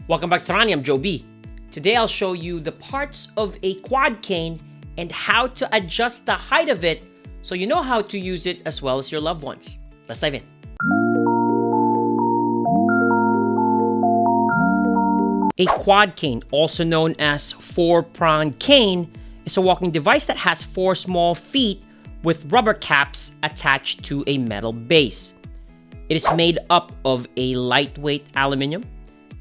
Welcome back to Rani, I'm Joe B. Today I'll show you the parts of a quad cane and how to adjust the height of it so you know how to use it as well as your loved ones. Let's dive in. A quad cane, also known as four-pronged cane, is a walking device that has four small feet with rubber caps attached to a metal base. It is made up of a lightweight aluminum,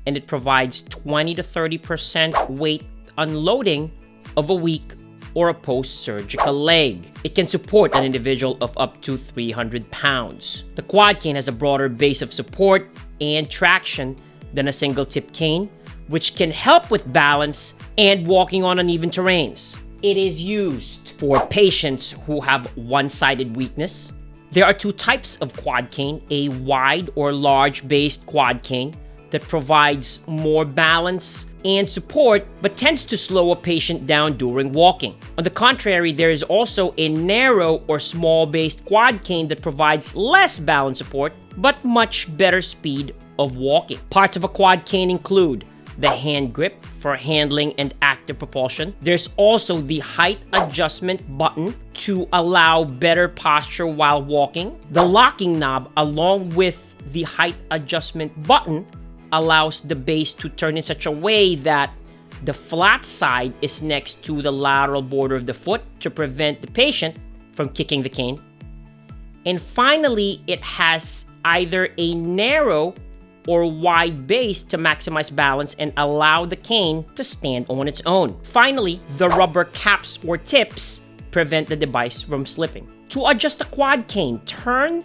and it provides 20 to 30% weight unloading of a weak or a post-surgical leg. It can support an individual of up to 300 pounds. The quad cane has a broader base of support and traction than a single-tip cane, which can help with balance and walking on uneven terrains. It is used for patients who have one-sided weakness. There are two types of quad cane, a wide or large-based quad cane that provides more balance and support but tends to slow a patient down during walking. On the contrary, there is also a narrow or small-based quad cane that provides less balance support but much better speed of walking. Parts of a quad cane include the hand grip for handling and active propulsion. There's also the height adjustment button to allow better posture while walking. The locking knob, along with the height adjustment button, allows the base to turn in such a way that the flat side is next to the lateral border of the foot to prevent the patient from kicking the cane. And finally, it has either a narrow or wide base to maximize balance and allow the cane to stand on its own. Finally, the rubber caps or tips prevent the device from slipping. To adjust a quad cane, turn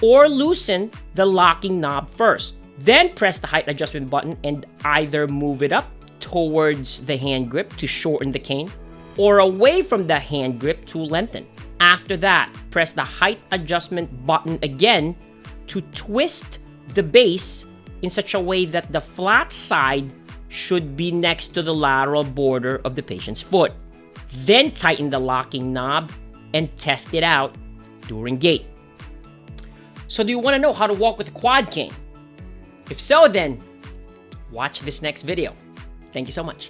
or loosen the locking knob first. Then press the height adjustment button and either move it up towards the hand grip to shorten the cane or away from the hand grip to lengthen. After that, press the height adjustment button again to twist the base in such a way that the flat side should be next to the lateral border of the patient's foot. Then tighten the locking knob and test it out during gait. So do you want to know how to walk with a quad cane? If so, then watch this next video. Thank you so much.